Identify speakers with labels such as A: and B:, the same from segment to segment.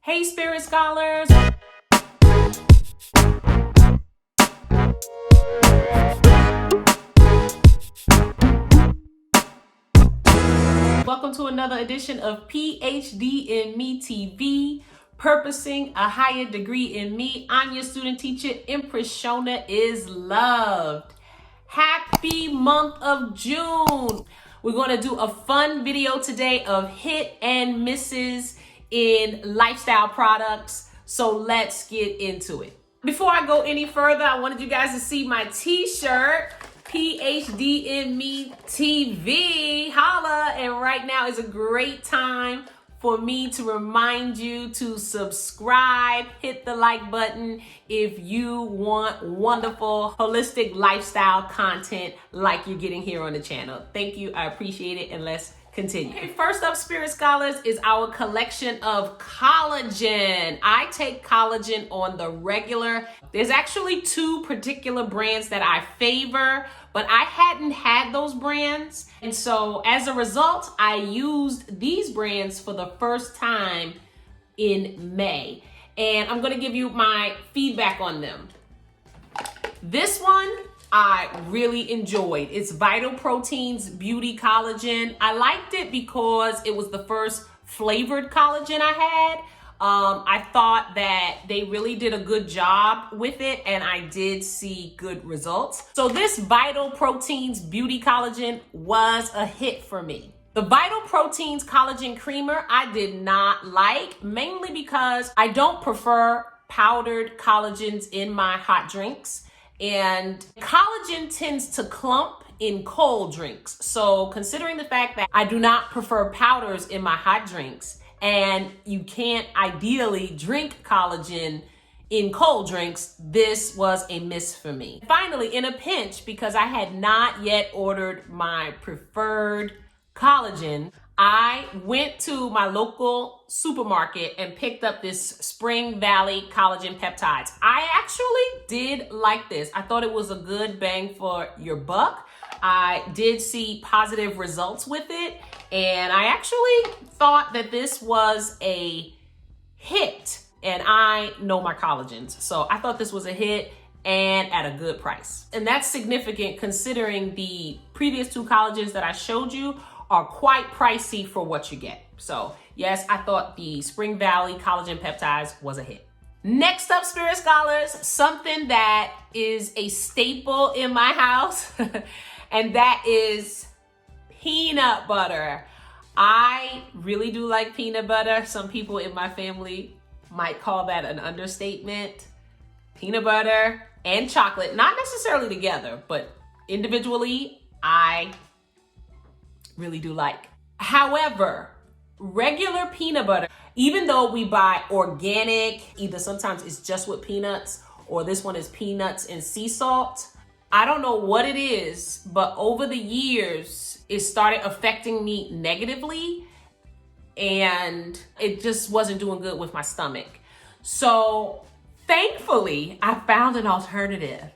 A: Hey, Spirit Scholars. Welcome to another edition of PhD in Me TV, Purposing a Higher Degree in Me. I'm your student teacher, Empress Shona is Loved. Happy month of June. We're going to do a fun video today of hit and misses in lifestyle products. So let's get into it. Before I go any further, I wanted you guys to see my t-shirt, PhD in Me TV. Holla! And right now is a great time for me to remind you to subscribe, hit the like button if you want wonderful holistic lifestyle content like you're getting here on the channel. Thank you, I appreciate it, and let's continue. Okay, first up, Spirit Scholars, is our collection of collagen. I take collagen on the regular. There's actually two particular brands that I favor, but I hadn't had those brands. And so as a result, I used these brands for the first time in May. And I'm gonna give you my feedback on them. This one, I really enjoyed. It's Vital Proteins Beauty Collagen. I liked it because it was the first flavored collagen I had. I thought that they really did a good job with it, and I did see good results. So this Vital Proteins Beauty Collagen was a hit for me. The Vital Proteins Collagen Creamer I did not like, mainly because I don't prefer powdered collagens in my hot drinks. And collagen tends to clump in cold drinks. So considering the fact that I do not prefer powders in my hot drinks, and you can't ideally drink collagen in cold drinks, this was a miss for me. Finally, in a pinch, because I had not yet ordered my preferred collagen, I went to my local supermarket and picked up this Spring Valley collagen peptides. I actually did like this. I thought it was a good bang for your buck. I did see positive results with it, and I actually thought that this was a hit, and I know my collagens. So I thought this was a hit and at a good price. And that's significant considering the previous two collagens that I showed you are quite pricey for what you get. So yes, I thought the Spring Valley collagen peptides was a hit. Next up, Spirit Scholars, something that is a staple in my house, and that is peanut butter. I really do like peanut butter. Some people in my family might call that an understatement. Peanut butter and chocolate, not necessarily together, but individually, I really do like. However, regular peanut butter, even though we buy organic, either sometimes it's just with peanuts or this one is peanuts and sea salt, I don't know what it is, but over the years, it started affecting me negatively, and it just wasn't doing good with my stomach. So thankfully, I found an alternative,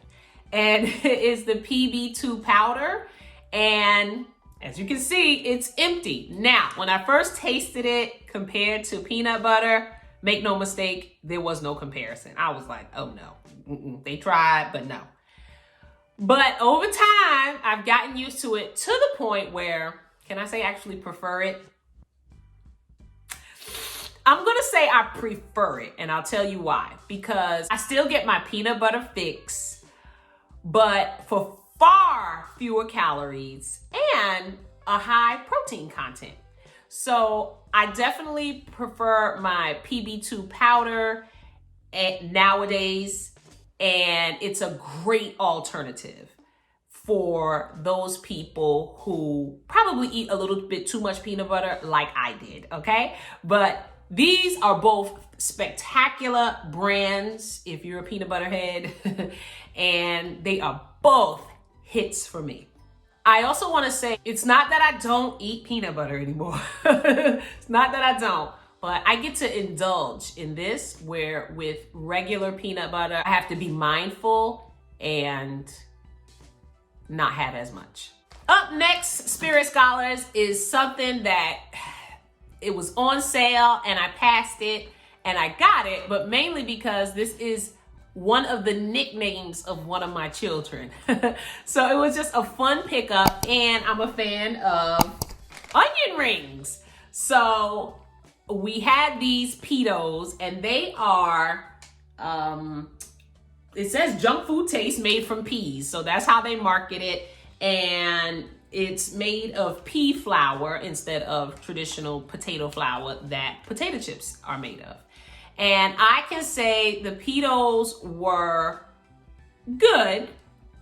A: and it is the PB2 powder, and as you can see, it's empty. Now, when I first tasted it compared to peanut butter, make no mistake, there was no comparison. I was like, oh no, they tried, but no. But over time, I've gotten used to it to the point where, can I say actually prefer it? I'm gonna say I prefer it, and I'll tell you why. Because I still get my peanut butter fix, but for far fewer calories and a high protein content. So I definitely prefer my PB2 powder nowadays, and it's a great alternative for those people who probably eat a little bit too much peanut butter like I did, okay? But these are both spectacular brands if you're a peanut butter head, and they are both hits for me. I also want to say, it's not that I don't eat peanut butter anymore. It's not that I don't, but I get to indulge in this, where with regular peanut butter, I have to be mindful and not have as much. Up next, Spirit Scholars, is something that it was on sale and I passed it, and I got it, but mainly because this is one of the nicknames of one of my children. So it was just a fun pickup, and I'm a fan of onion rings. So we had these pedos, and they are, it says junk food taste made from peas. So that's how they market it. And it's made of pea flour instead of traditional potato flour that potato chips are made of. And I can say the pedos were good.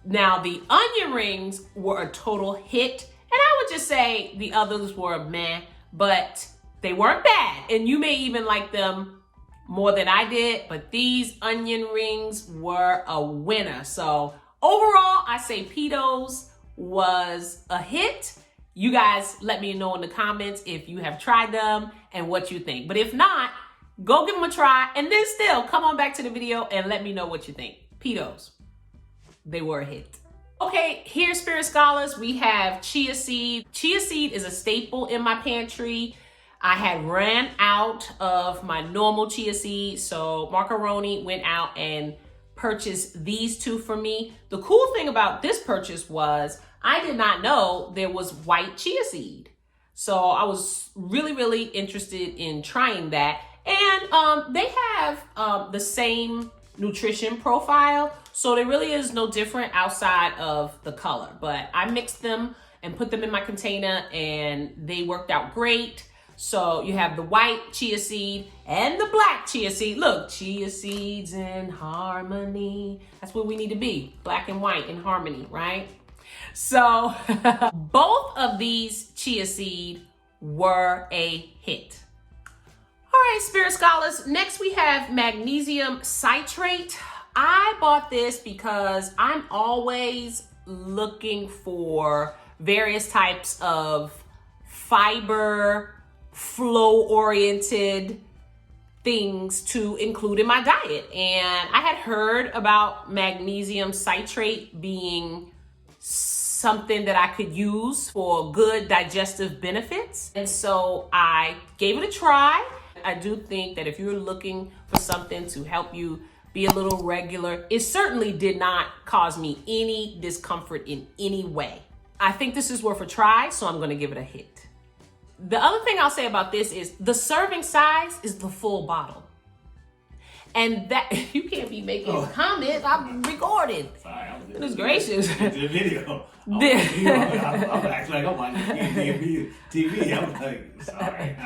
A: Now the onion rings were a total hit. And I would just say the others were meh, but they weren't bad. And you may even like them more than I did, but these onion rings were a winner. So overall, I say pedos was a hit. You guys let me know in the comments if you have tried them and what you think. But if not, go give them a try, and then still come on back to the video and let me know what you think. Pedos, they were a hit. Okay, here, Spirit Scholars, we have chia seed. Chia seed is a staple in my pantry. I had ran out of my normal chia seed, so Macaroni went out and purchased these two for me. The cool thing about this purchase was I did not know there was white chia seed. So I was really, really interested in trying that. And they have the same nutrition profile, so there really is no different outside of the color. But I mixed them and put them in my container, and they worked out great. So you have the white chia seed and the black chia seed. Look, chia seeds in harmony. That's what we need to be, black and white in harmony, right? So both of these chia seed were a hit. All right, Spirit Scholars, next we have magnesium citrate. I bought this because I'm always looking for various types of fiber, flow-oriented things to include in my diet. And I had heard about magnesium citrate being something that I could use for good digestive benefits. And so I gave it a try. I do think that if you're looking for something to help you be a little regular, it certainly did not cause me any discomfort in any way. I think this is worth a try, so I'm gonna give it a hit. The other thing I'll say about this is the serving size is the full bottle. And that, you can't be making comments, I'm recording.
B: Sorry,
A: Goodness gracious.
B: The video. I'm acting like I'm watching TV. I'm like, sorry.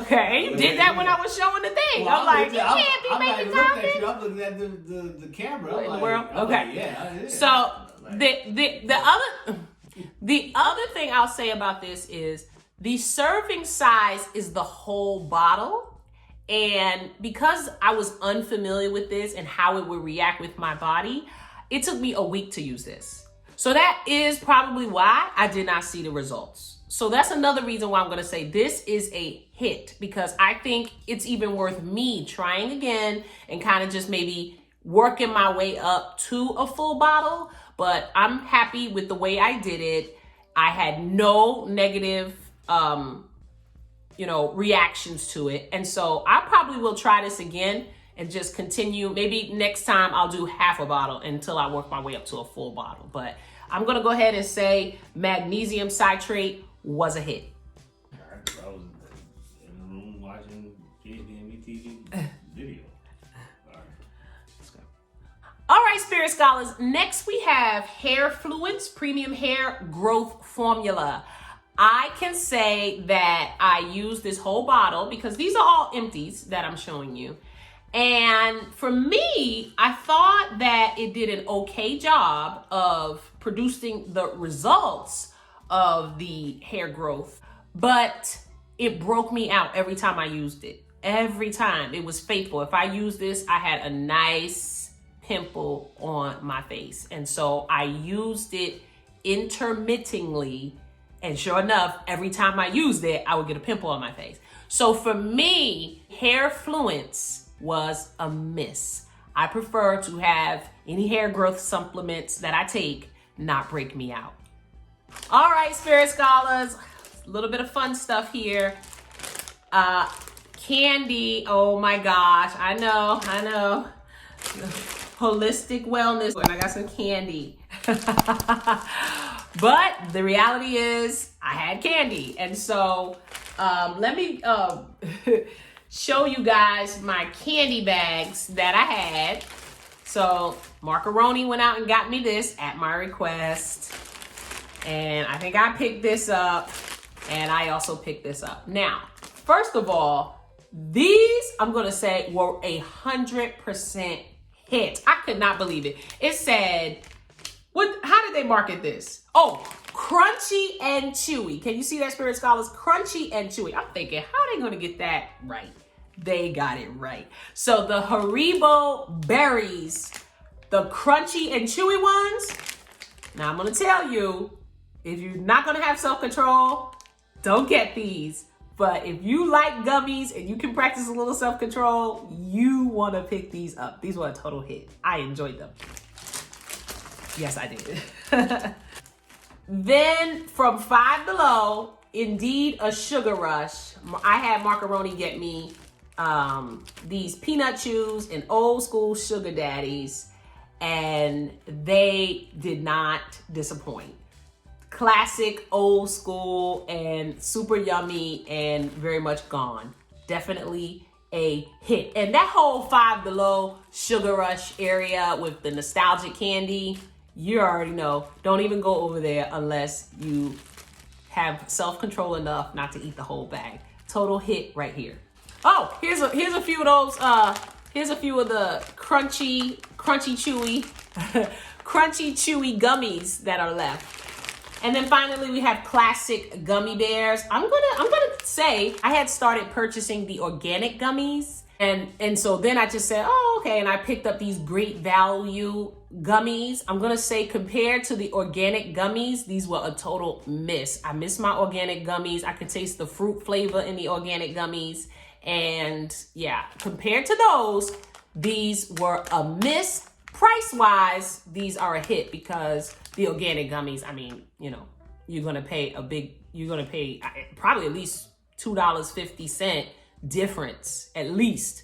A: Okay, you did that when I was showing the thing.
B: Well,
A: I'm like, you can't be making comments.
B: I'm looking at the camera.
A: What in the world? Okay.
B: Like, yeah.
A: So the other thing I'll say about this is the serving size is the whole bottle. And because I was unfamiliar with this and how it would react with my body, it took me a week to use this. So that is probably why I did not see the results. So that's another reason why I'm gonna say this is a hit, because I think it's even worth me trying again and kind of just maybe working my way up to a full bottle. But I'm happy with the way I did it. I had no negative reactions to it. And so I probably will try this again and just continue. Maybe next time I'll do half a bottle until I work my way up to a full bottle. But I'm gonna go ahead and say magnesium citrate was a hit.
B: I was in the room watching PhD TV video. All right.
A: Let's go. All right, Spirit Scholars. Next we have Hair Fluence Premium Hair Growth Formula. I can say that I use this whole bottle because these are all empties that I'm showing you. And for me, I thought that it did an okay job of producing the results of the hair growth, but it broke me out every time I used it. Every time. It was faithful. If I used this, I had a nice pimple on my face. And so I used it intermittently. And sure enough, every time I used it, I would get a pimple on my face. So for me, Hair Fluence was a miss. I prefer to have any hair growth supplements that I take not break me out. All right, Spirit Scholars, a little bit of fun stuff here. Candy, oh my gosh, I know. Holistic wellness, and I got some candy. But the reality is I had candy. And so let me show you guys my candy bags that I had. So Macaroni went out and got me this at my request. And I think I picked this up, and I also picked this up. Now, first of all, these, I'm gonna say, were 100% hit. I could not believe it. It said, how did they market this? Oh, crunchy and chewy. Can you see that, Spirit Scholars? Crunchy and chewy. I'm thinking, how are they gonna get that right? They got it right. So the Haribo berries, the crunchy and chewy ones. Now I'm gonna tell you, if you're not gonna have self-control, don't get these. But if you like gummies and you can practice a little self-control, you wanna pick these up. These were a total hit. I enjoyed them. Yes, I did. Then from Five Below, indeed a sugar rush. I had Macaroni get me these peanut chews and old school sugar daddies, and they did not disappoint. Classic, old school, and super yummy, and very much gone. Definitely a hit. And that whole Five Below sugar rush area with the nostalgic candy, you already know, don't even go over there unless you have self-control enough not to eat the whole bag. Total hit right here. Oh, here's a few of those, here's a few of the crunchy chewy, crunchy chewy gummies that are left. And then finally we have classic gummy bears. I'm gonna say I had started purchasing the organic gummies. And so then I just said, oh, okay. And I picked up these great value gummies. I'm gonna say compared to the organic gummies, these were a total miss. I miss my organic gummies. I could taste the fruit flavor in the organic gummies. And yeah, compared to those, these were a miss. Price-wise, these are a hit because the organic gummies, I mean, you know, you're gonna pay probably at least $2.50 difference, at least,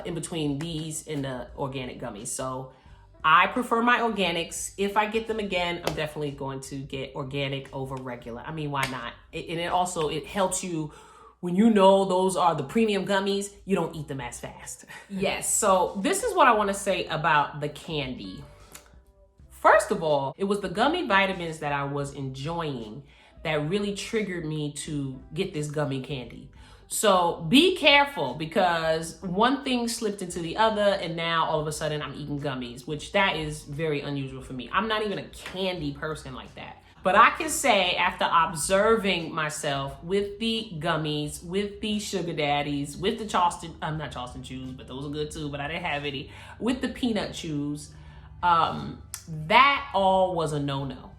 A: in between these and the organic gummies. So I prefer my organics. If I get them again, I'm definitely going to get organic over regular. I mean, why not? And it helps you when you know those are the premium gummies, you don't eat them as fast. Yes, so this is what I wanna say about the candy. First of all, it was the gummy vitamins that I was enjoying that really triggered me to get this gummy candy. So be careful, because one thing slipped into the other and now all of a sudden I'm eating gummies, which that is very unusual for me. I'm not even a candy person like that. But I can say, after observing myself with the gummies, with the sugar daddies, with the not Charleston chews, but those are good too, but I didn't have any, with the peanut chews, that all was a no-no.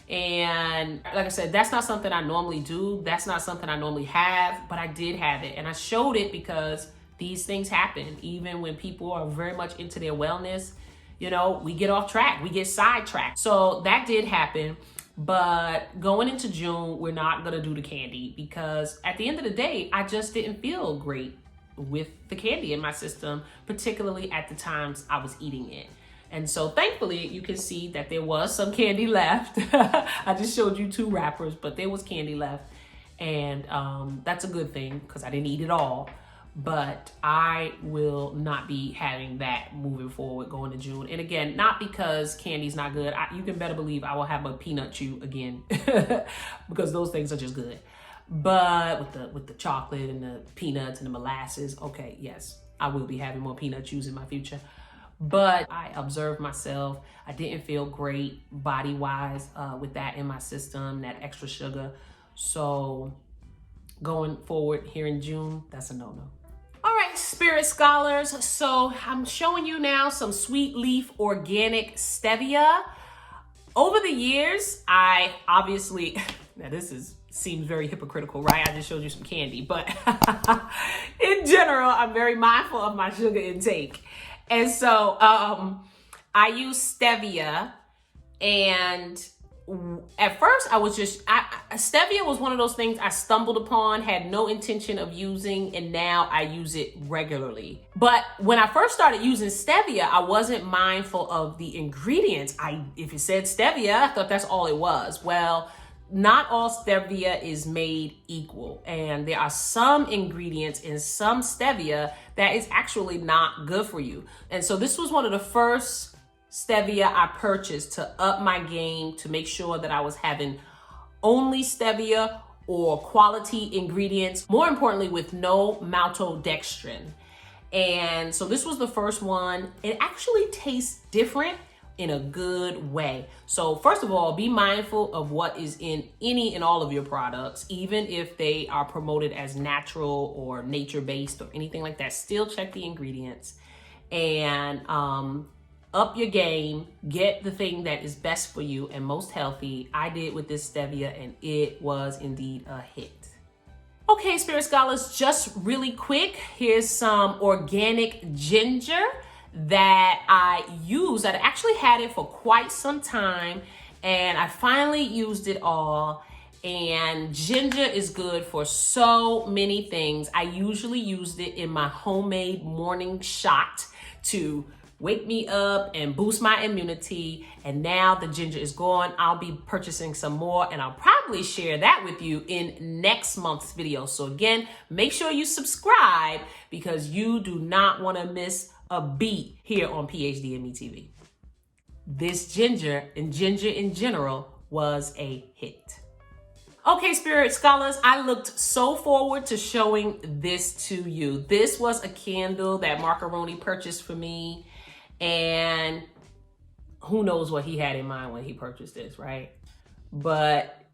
A: And like I said, that's not something I normally do. That's not something I normally have, but I did have it. And I showed it because these things happen. Even when people are very much into their wellness, you know, we get off track, we get sidetracked. So that did happen. But going into June, we're not gonna do the candy because at the end of the day, I just didn't feel great with the candy in my system, particularly at the times I was eating it. And so thankfully, you can see that there was some candy left. I just showed you 2 wrappers, but there was candy left. And that's a good thing because I didn't eat it all. But I will not be having that moving forward going to June. And again, not because candy's not good. You can better believe I will have a peanut chew again because those things are just good. But with the chocolate and the peanuts and the molasses, okay, yes, I will be having more peanut chews in my future. But I observed myself. I didn't feel great body-wise with that in my system, that extra sugar. So going forward here in June, that's a no-no. All right, Spirit Scholars. So I'm showing you now some Sweet Leaf Organic Stevia. Over the years, I obviously, now seems very hypocritical, right? I just showed you some candy, but in general, I'm very mindful of my sugar intake. And so I use stevia, and at first I was just, stevia was one of those things I stumbled upon, had no intention of using, and now I use it regularly. But when I first started using stevia, I wasn't mindful of the ingredients. If it said stevia, I thought that's all it was. Well, not all stevia is made equal, and there are some ingredients in some stevia that is actually not good for you. And so this was one of the first stevia I purchased to up my game, to make sure that I was having only stevia or quality ingredients, more importantly with no maltodextrin. And so this was the first one. It actually tastes different in a good way. So first of all, be mindful of what is in any and all of your products, even if they are promoted as natural or nature-based or anything like that. Still check the ingredients and up your game. Get the thing that is best for you and most healthy. I did with this stevia, and it was indeed a hit. Okay, Spirit Scholars, just really quick, here's some organic ginger that I used. I actually had it for quite some time, and I finally used it all. And ginger is good for so many things. I usually used it in my homemade morning shot to wake me up and boost my immunity. And now the ginger is gone. I'll be purchasing some more, and I'll probably share that with you in next month's video. So again, make sure you subscribe, because you do not want to miss a beat here on PhD in Me TV. This ginger, and ginger in general, was a hit. Okay, Spirit Scholars, I looked so forward to showing this to you. This was a candle that Macaroni purchased for me, and who knows what he had in mind when he purchased this, right? But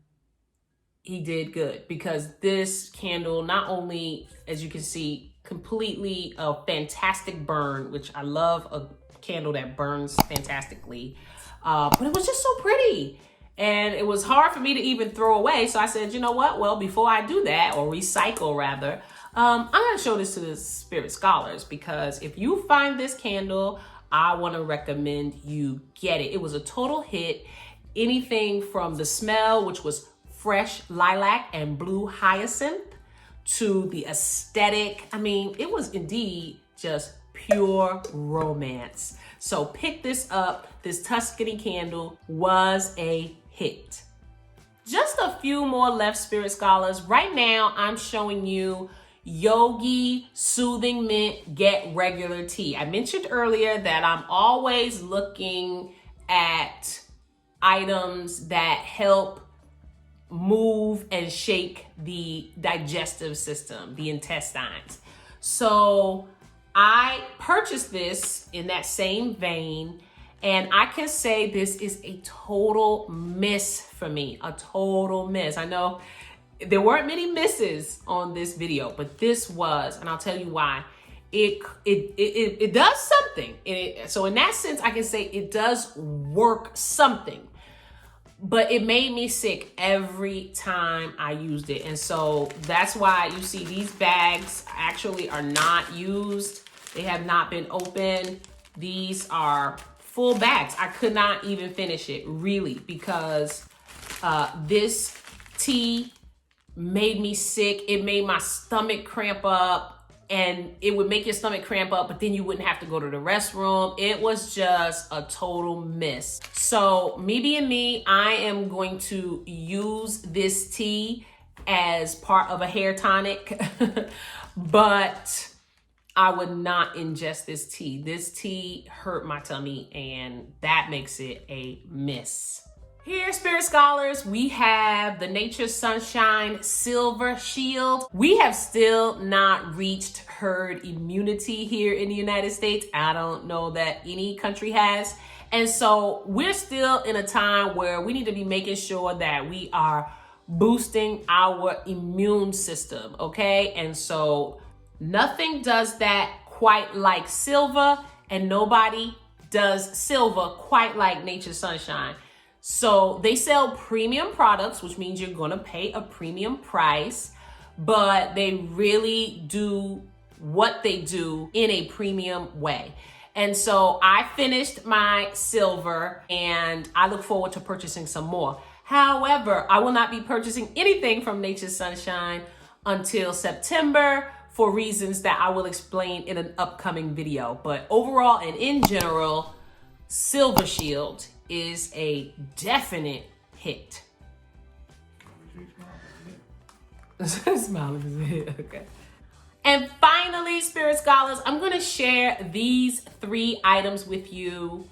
A: he did good, because this candle not only, as you can see, completely a fantastic burn, which I love a candle that burns fantastically, but it was just so pretty. And it was hard for me to even throw away. So I said, you know what? Well, before I do that, or recycle rather, I'm gonna show this to the Spirit Scholars, because if you find this candle, I wanna recommend you get it. It was a total hit. Anything from the smell, which was fresh lilac and blue hyacinth, to the aesthetic. I mean, it was indeed just pure romance. So pick this up. This Tuscany candle was a hit. Just a few more left, Spirit Scholars. Right now, I'm showing you Yogi Soothing Mint Get Regular Tea. I mentioned earlier that I'm always looking at items that help move and shake the digestive system, the intestines. So I purchased this in that same vein, and I can say this is a total miss for me, a total miss. I know there weren't many misses on this video, but this was, and I'll tell you why. It does something. So in that sense, I can say it does work something. But it made me sick every time I used it. And so that's why you see these bags actually are not used. They have not been opened. These are full bags. I could not even finish it, really, because this tea made me sick. It made my stomach cramp up, and it would make your stomach cramp up, but then you wouldn't have to go to the restroom. It was just a total miss. So me being me, I am going to use this tea as part of a hair tonic, but I would not ingest this tea. This tea hurt my tummy, and that makes it a miss. Here, Spirit Scholars, we have the Nature Sunshine Silver Shield. We have still not reached herd immunity here in the United States. I don't know that any country has. And so we're still in a time where we need to be making sure that we are boosting our immune system, okay? And so nothing does that quite like silver, and nobody does silver quite like Nature Sunshine. So they sell premium products, which means you're gonna pay a premium price, but they really do what they do in a premium way. And so I finished my silver and I look forward to purchasing some more. However, I will not be purchasing anything from Nature's Sunshine until September for reasons that I will explain in an upcoming video. But overall and in general, Silver Shield is a definite hit. Smiling. Okay. And finally, Spirit Scholars, I'm going to share these 3 items with you.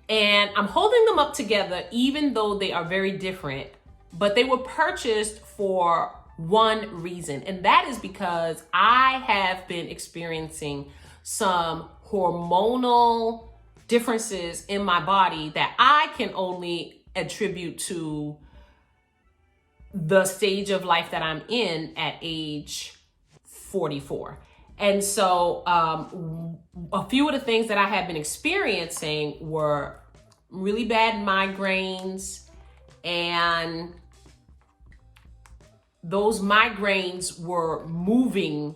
A: And I'm holding them up together, even though they are very different, but they were purchased for one reason. And that is because I have been experiencing some hormonal differences in my body that I can only attribute to the stage of life that I'm in at age 44. And so a few of the things that I had been experiencing were really bad migraines, and those migraines were moving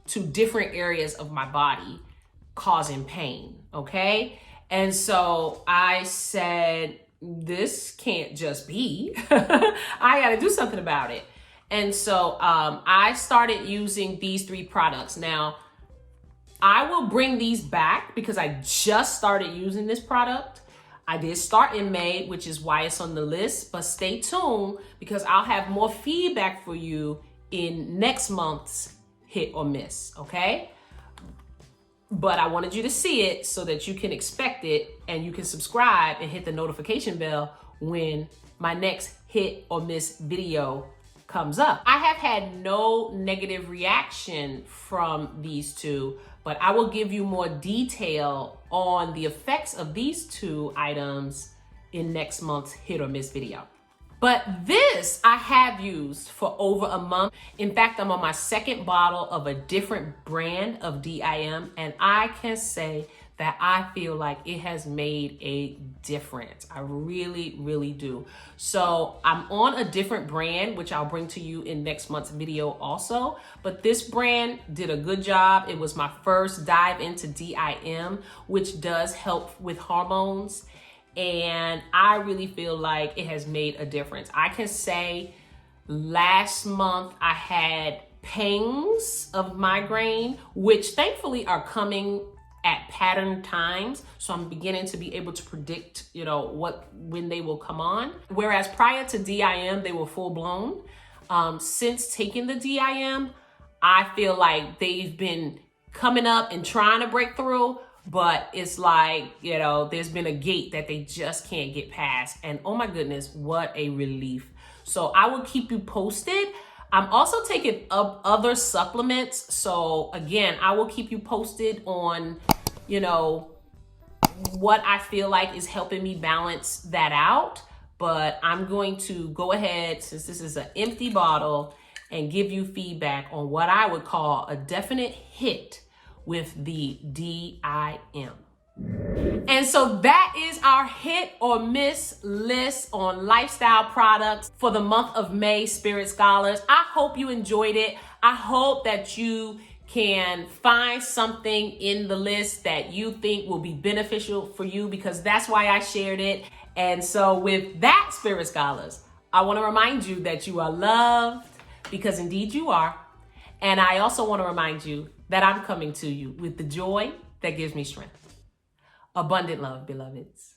A: to different areas of my body, causing pain, okay? And so I said, this can't just be. I gotta do something about it. And so I started using these 3 products. Now, I will bring these back because I just started using this product. I did start in May, which is why it's on the list, but stay tuned because I'll have more feedback for you in next month's hit or miss, okay? But I wanted you to see it so that you can expect it and you can subscribe and hit the notification bell when my next hit or miss video comes up. I have had no negative reaction from these 2, but I will give you more detail on the effects of these 2 items in next month's hit or miss video. But this I have used for over a month. In fact, I'm on my 2nd bottle of a different brand of DIM, and I can say that I feel like it has made a difference. I really, really do. So I'm on a different brand, which I'll bring to you in next month's video also. But this brand did a good job. It was my first dive into DIM, which does help with hormones. And I really feel like it has made a difference. I can say last month I had pangs of migraine, which thankfully are coming at pattern times. So I'm beginning to be able to predict, when they will come on. Whereas prior to DIM, they were full blown. Since taking the DIM, I feel like they've been coming up and trying to break through, but it's like, there's been a gate that they just can't get past. And oh my goodness, what a relief. So I will keep you posted. I'm also taking other supplements. So again, I will keep you posted on, what I feel like is helping me balance that out. But I'm going to go ahead, since this is an empty bottle, and give you feedback on what I would call a definite hit with the DIM. And so that is our hit or miss list on lifestyle products for the month of May, Spirit Scholars. I hope you enjoyed it. I hope that you can find something in the list that you think will be beneficial for you, because that's why I shared it. And so with that, Spirit Scholars, I want to remind you that you are loved, because indeed you are. And I also want to remind you that I'm coming to you with the joy that gives me strength. Abundant love, beloveds.